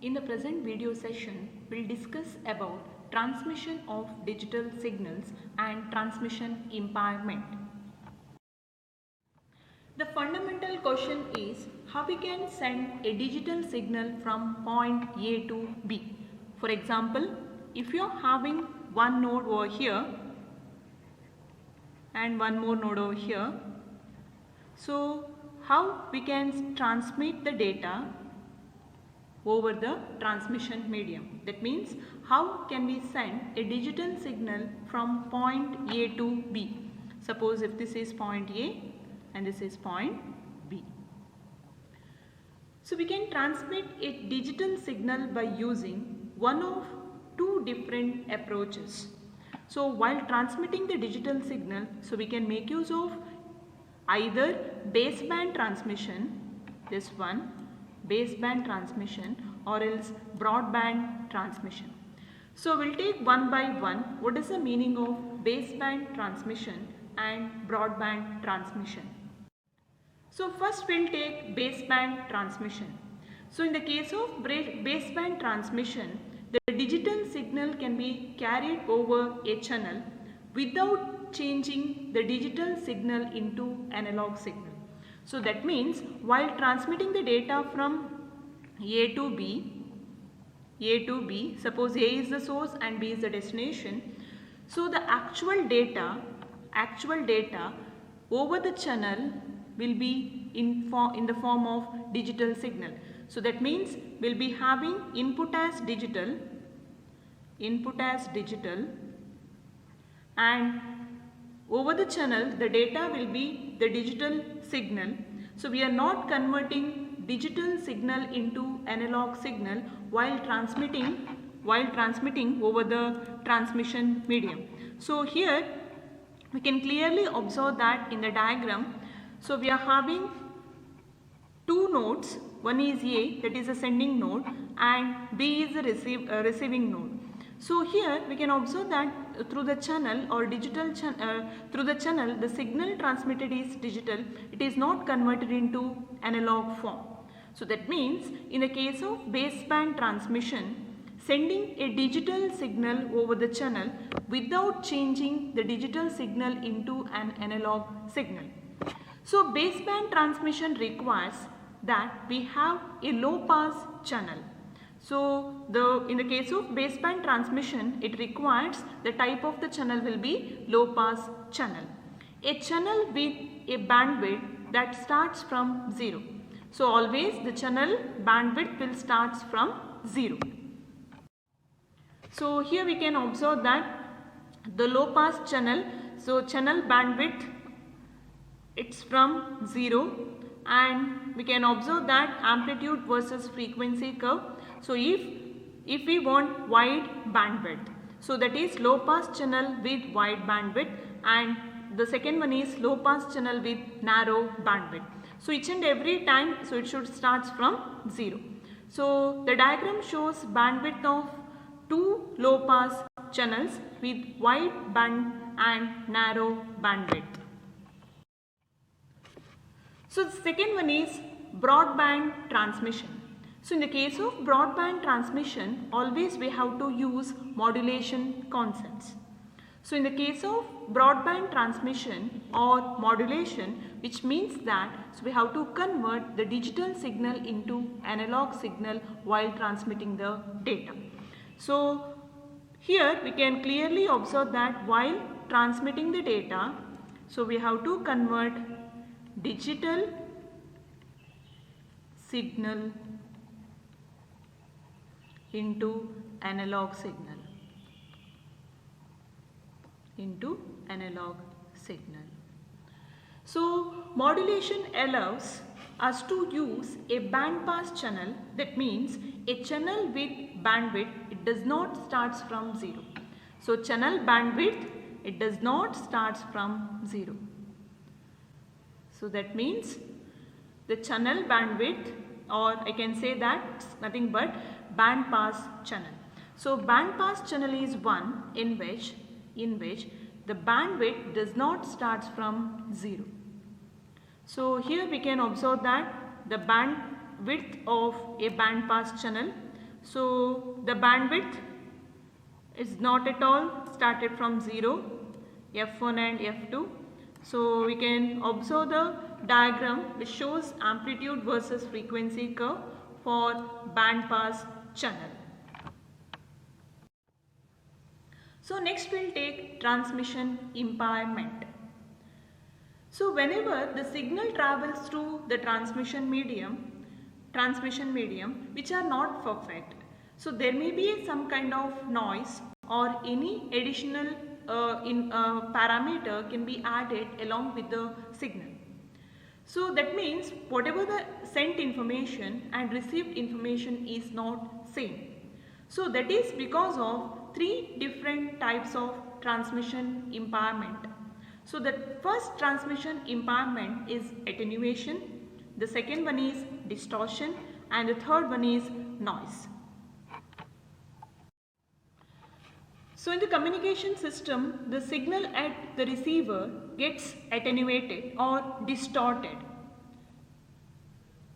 In the present video session, we'll discuss about transmission of digital signals and transmission impairment. The fundamental question is how we can send a digital signal from point A to B. For example, if you're having one node over here and one more node over here, so how we can transmit the data over the transmission medium. That means how can we send a digital signal from point A to B. Suppose if this is point A and this is point B. So we can transmit a digital signal by using one of two different approaches. So while transmitting the digital signal, so we can make use of either baseband transmission, this one, baseband transmission, or else broadband transmission. So we'll take one by one what is the meaning of baseband transmission and broadband transmission. So first we'll take baseband transmission. So in the case of baseband transmission, the digital signal can be carried over a channel without changing the digital signal into analog signal. So that means while transmitting the data from A to B, suppose A is the source and B is the destination. So the actual data over the channel will be in the form of digital signal. So that means we'll be having input as digital and over the channel the data will be the digital signal. So we are not converting digital signal into analog signal while transmitting over the transmission medium. So here we can clearly observe that in the diagram. So we are having two nodes, one is A, that is a sending node, and B is the receiving node. So here we can observe that through the channel or through the channel the signal transmitted is digital, it is not converted into analog form. So that means in the case of baseband transmission, sending a digital signal over the channel without changing the digital signal into an analog signal. So baseband transmission requires that we have a low pass channel. So in the case of baseband transmission, it requires the type of the channel will be low pass channel. A channel with a bandwidth that starts from 0. So always the channel bandwidth will start from 0. So here we can observe that the low pass channel, so channel bandwidth it's from 0, and we can observe that amplitude versus frequency curve. So if we want wide bandwidth, so that is low pass channel with wide bandwidth, and the second one is low pass channel with narrow bandwidth. So each and every time, so it should start from 0. So the diagram shows bandwidth of two low pass channels with wide band and narrow bandwidth. So the second one is broadband transmission. So in the case of broadband transmission, always we have to use modulation concepts. So in the case of broadband transmission or modulation, which means that so we have to convert the digital signal into analog signal while transmitting the data. So here we can clearly observe that while transmitting the data, so we have to convert digital signal into analog signal. So modulation allows us to use a band pass channel. That means a channel with bandwidth, it does not start from 0. So channel bandwidth, it does not start from 0. So that means the channel bandwidth, or I can say that it's nothing but band pass channel. So band pass channel is one in which the bandwidth does not start from 0. So here we can observe that the bandwidth of a band pass channel, So the bandwidth is not at all started from 0, F1 and F2. So we can observe the diagram which shows amplitude versus frequency curve for band pass channel. So next we'll take transmission impairment. So whenever the signal travels through the transmission medium which are not perfect, so there may be some kind of noise or any additional parameter can be added along with the signal. So that means whatever the sent information and received information is not same. So that is because of three different types of transmission impairment. So the first transmission impairment is attenuation, the second one is distortion, and the third one is noise. So in the communication system, the signal at the receiver gets attenuated or distorted.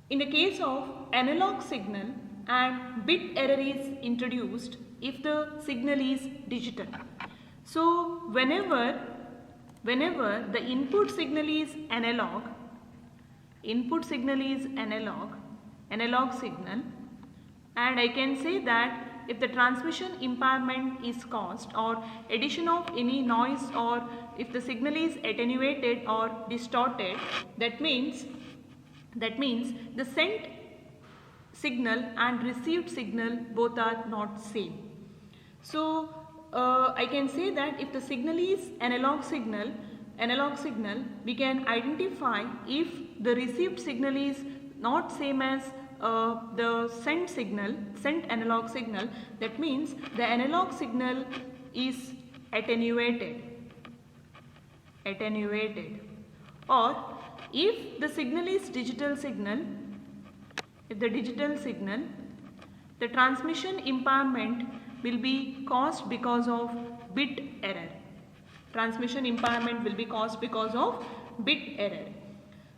In the case of analog signal, and bit error is introduced if the signal is digital. So whenever the input signal is analog signal, and I can say that if the transmission impairment is caused or addition of any noise, or if the signal is attenuated or distorted, that means the sent signal and received signal both are not same. So I can say that if the signal is analog signal, we can identify if the received signal is not same as the sent analog signal, that means the analog signal is attenuated, or if the signal is digital signal, the transmission impairment will be caused because of bit error.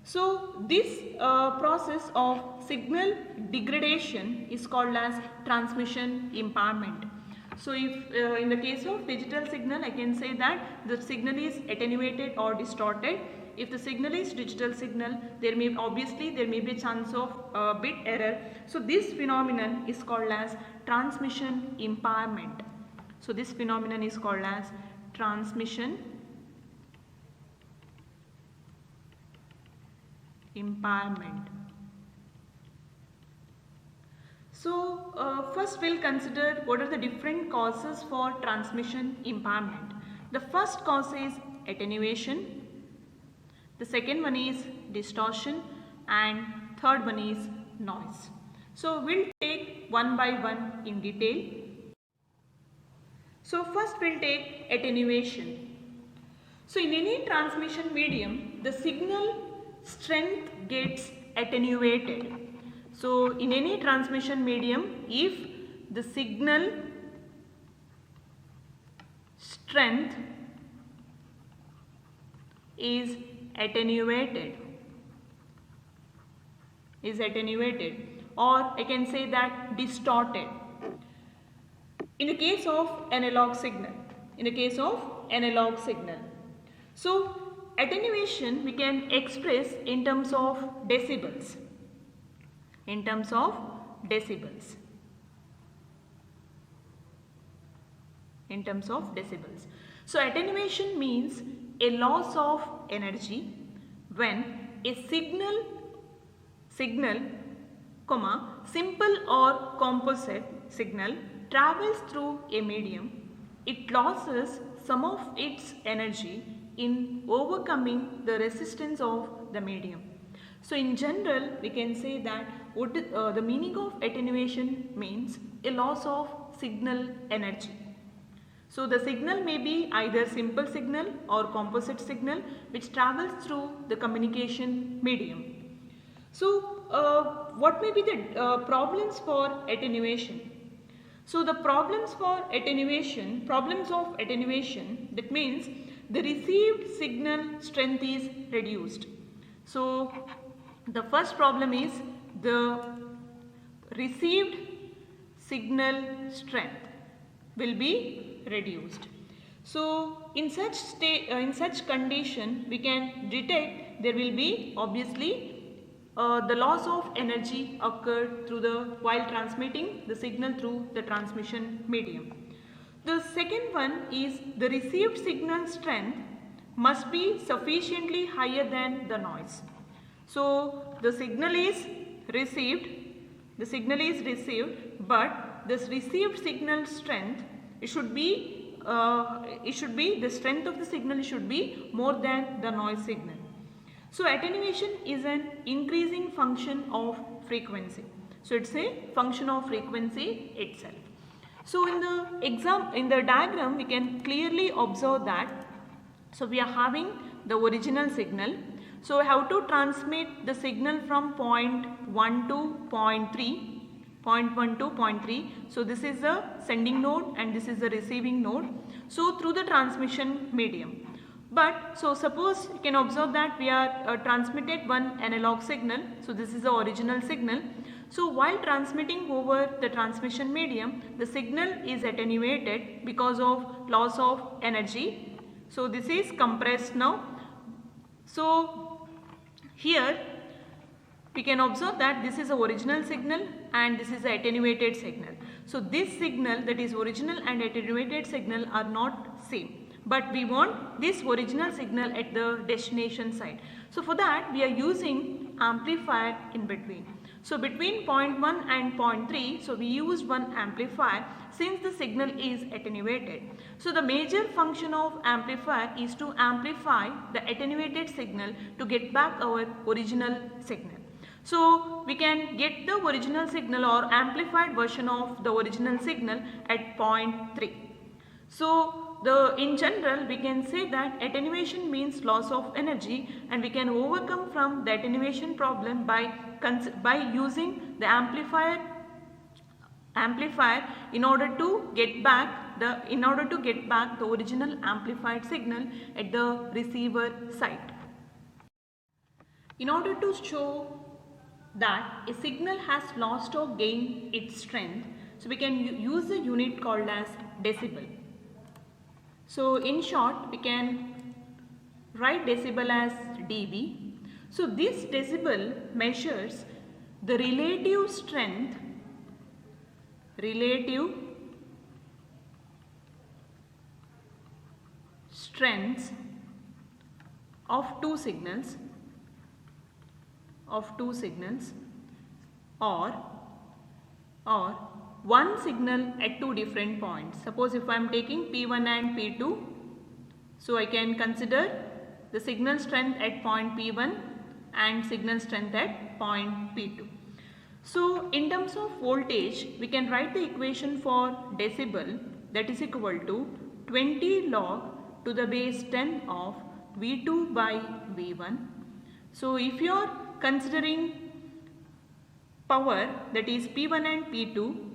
So this process of signal degradation is called as transmission impairment. So if in the case of digital signal, I can say that the signal is attenuated or distorted. If the signal is digital signal, there may be a chance of bit error. So this phenomenon is called as transmission impairment. So this phenomenon is called as transmission impairment. So first we'll consider what are the different causes for transmission impairment. The first cause is attenuation, the second one is distortion, and third one is noise. So we'll take one by one in detail. So first we'll take attenuation. So in any transmission medium, the signal strength gets attenuated. So in any transmission medium, if the signal strength is attenuated, or I can say that distorted. In the case of analog signal, so attenuation we can express in terms of decibels. So attenuation means a loss of energy when a signal, simple or composite signal travels through a medium. It loses some of its energy in overcoming the resistance of the medium. So in general, we can say that the meaning of attenuation means a loss of signal energy. So the signal may be either simple signal or composite signal which travels through the communication medium. So what may be the problems for attenuation? So the problems of attenuation, that means the received signal strength is reduced. So the first problem is the received signal strength will be reduced. So in such condition we can detect there will be obviously the loss of energy occurred while transmitting the signal through the transmission medium. The second one is the received signal strength must be sufficiently higher than the noise. So the signal is received, but this received signal strength, the strength of the signal should be more than the noise signal. So attenuation is an increasing function of frequency. So it's a function of frequency itself. So in the diagram we can clearly observe that, so we are having the original signal. So we have to transmit the signal from point 1 to point 3. Point 1 to point 3. So this is the sending node and this is the receiving node. So through the transmission medium. But so suppose you can observe that we are transmitted one analog signal. So this is the original signal. So while transmitting over the transmission medium, the signal is attenuated because of loss of energy. So this is compressed now. So here we can observe that this is the original signal and this is the attenuated signal. So this signal, that is original and attenuated signal, are not same. But we want this original signal at the destination site. So for that we are using amplifier in between. So between point 1 and point 3, so we used one amplifier since the signal is attenuated. So the major function of amplifier is to amplify the attenuated signal to get back our original signal. So we can get the original signal or amplified version of the original signal at point 3. So in general we can say that attenuation means loss of energy, and we can overcome from the attenuation problem by using the amplifier in order to get back the original amplified signal at the receiver site. In order to show that a signal has lost or gained its strength, so we can use a unit called as decibel. So in short we can write decibel as dB. So this decibel measures the relative strengths of two signals or one signal at two different points. Suppose if I am taking P1 and P2, so I can consider the signal strength at point P1 and signal strength at point P2. So in terms of voltage, we can write the equation for decibel, that is equal to 20 log to the base 10 of V2 by V1. So if you are considering power, that is P1 and P2,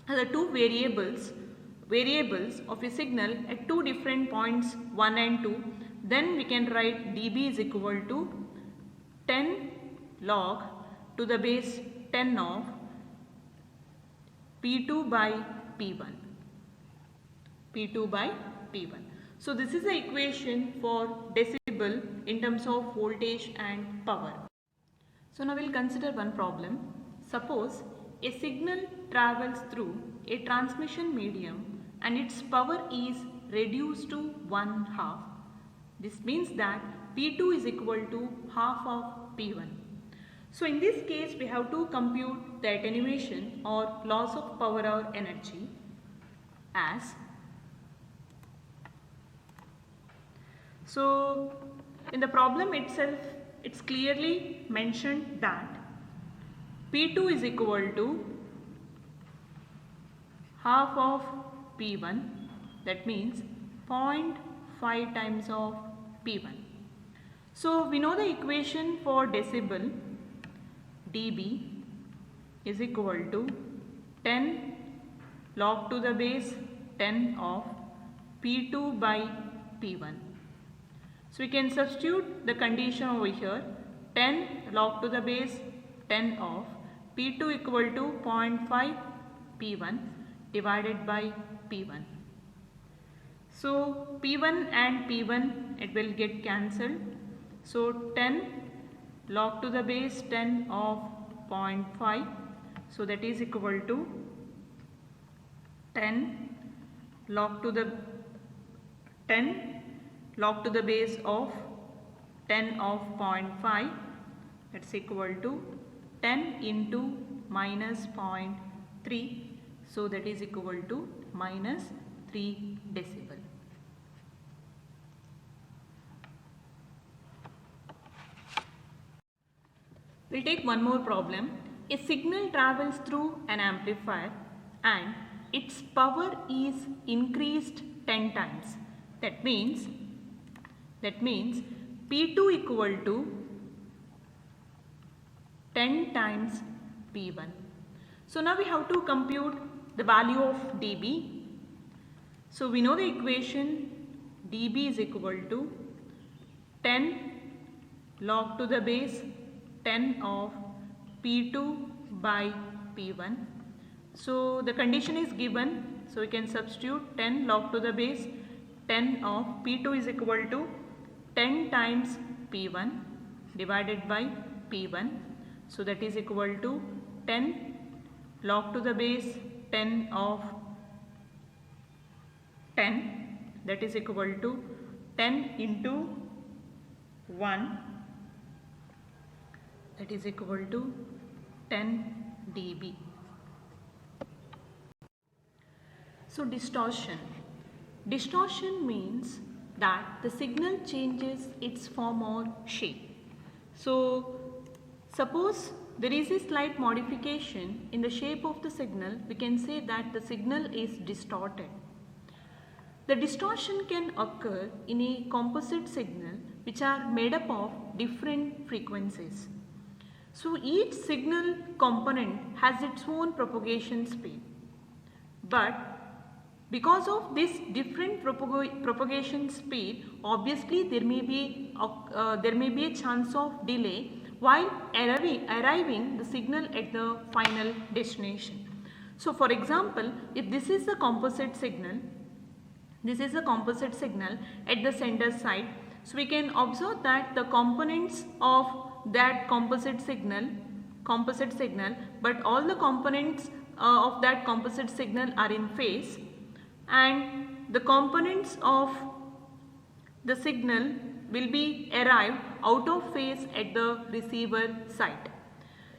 the two variables of a signal at two different points 1 and 2, then we can write dB is equal to 10 log to the base 10 of P2 by P1. So this is the equation for decibel in terms of voltage and power. So now we will consider one problem. Suppose a signal travels through a transmission medium and its power is reduced to 1/2. This means that P2 is equal to half of P1. So in this case we have to compute the attenuation or loss of power or energy as. So in the problem itself it's clearly mentioned that P2 is equal to half of P1, that means 0.5 times of P1. So we know the equation for decibel, dB is equal to 10 log to the base 10 of P2 by P1. So we can substitute the condition over here, 10 log to the base 10 of P2 equal to 0.5 P1 divided by P1. So P1 and P1 it will get cancelled. So 10 log to the base 10 of 0.5. So that is equal to 10 log to the base of 10 of 0.5. That's equal to 10 into minus 0.3. So that is equal to minus 3 decibel. We'll take one more problem. A signal travels through an amplifier and its power is increased 10 times. That means P2 equal to 10 times P1. So now we have to compute the value of dB. So we know the equation dB is equal to 10 log to the base 10 of P2 by P1. So the condition is given, so we can substitute 10 log to the base 10 of P2 is equal to 10 times P1 divided by P1. So that is equal to 10 log to the base 10 of 10, that is equal to 10 into 1, that is equal to 10 dB. So distortion means that the signal changes its form or shape. So suppose there is a slight modification in the shape of the signal, we can say that the signal is distorted. The distortion can occur in a composite signal which are made up of different frequencies. So each signal component has its own propagation speed, but because of this different propagation speed, obviously there may be a chance of delay while arriving the signal at the final destination. So for example, if this is a composite signal at the sender side, so we can observe that the components of that composite signal, but all the components of that composite signal are in phase, and the components of the signal will be arrived out of phase at the receiver side.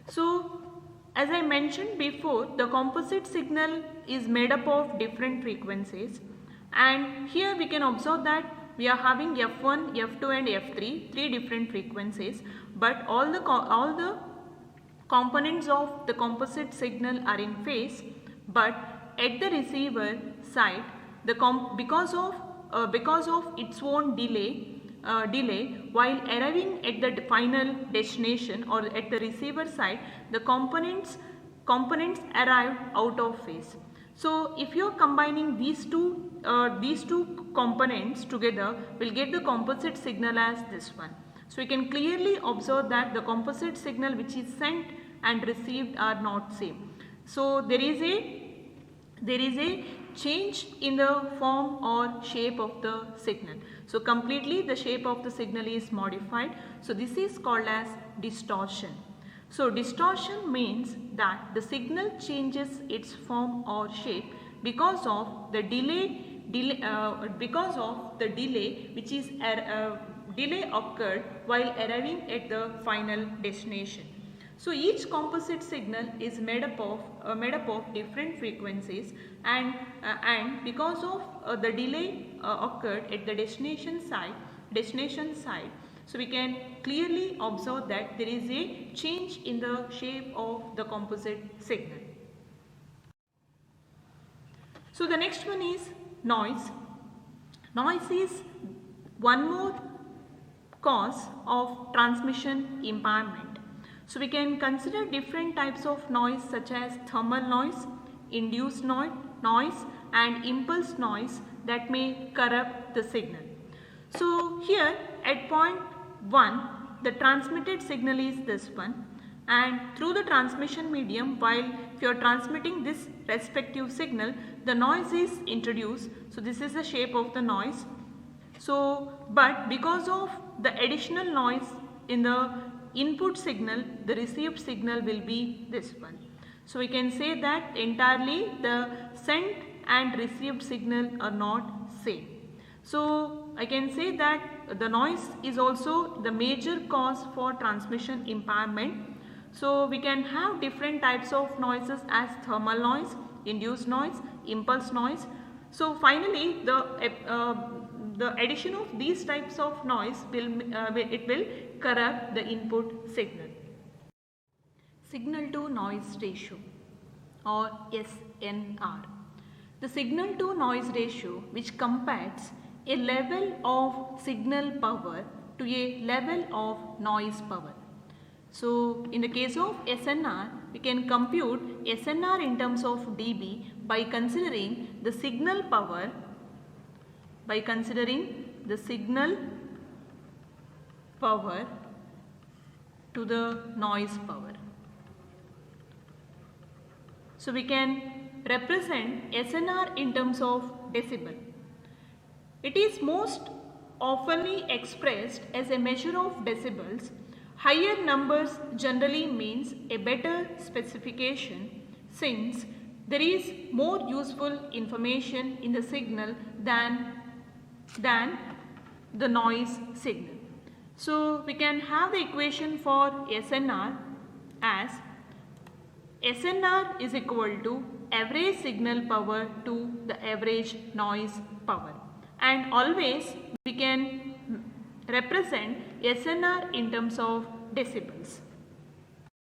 So as I mentioned before, the composite signal is made up of different frequencies, and here we can observe that we are having F1, F2 and F3, three different frequencies, but all the components of the composite signal are in phase, but at the receiver side, because of its own delay while arriving at the final destination or at the receiver side, the components arrive out of phase. So if you are combining these two components together, we'll get the composite signal as this one. So we can clearly observe that the composite signal which is sent and received are not same. So there is a change in the form or shape of the signal. So completely the shape of the signal is modified. So this is called as distortion. So distortion means that the signal changes its form or shape because of the delay which is delay occurred while arriving at the final destination. So each composite signal is made up of different frequencies, and because of the delay occurred at the destination side, so we can clearly observe that there is a change in the shape of the composite signal. So the next one is noise. Noise is one more cause of transmission impairment. So we can consider different types of noise such as thermal noise, induced noise and impulse noise that may corrupt the signal. So here at point 1, the transmitted signal is this one, and through the transmission medium, while if you are transmitting this respective signal, the noise is introduced. So this is the shape of the noise. So but because of the additional noise in the input signal, the received signal will be this one. So we can say that entirely the sent and received signal are not same. So I can say that the noise is also the major cause for transmission impairment. So we can have different types of noises as thermal noise, induced noise, impulse noise. So finally the addition of these types of noise will corrupt the input signal. Signal to noise ratio or SNR. The signal to noise ratio, which compares a level of signal power to a level of noise power. So in the case of SNR, we can compute SNR in terms of dB by considering the signal power to the noise power. So we can represent SNR in terms of decibel. It is most oftenly expressed as a measure of decibels. Higher numbers generally means a better specification, since there is more useful information in the signal than the noise signal. So we can have the equation for SNR as SNR is equal to average signal power to the average noise power, and always we can represent SNR in terms of decibels.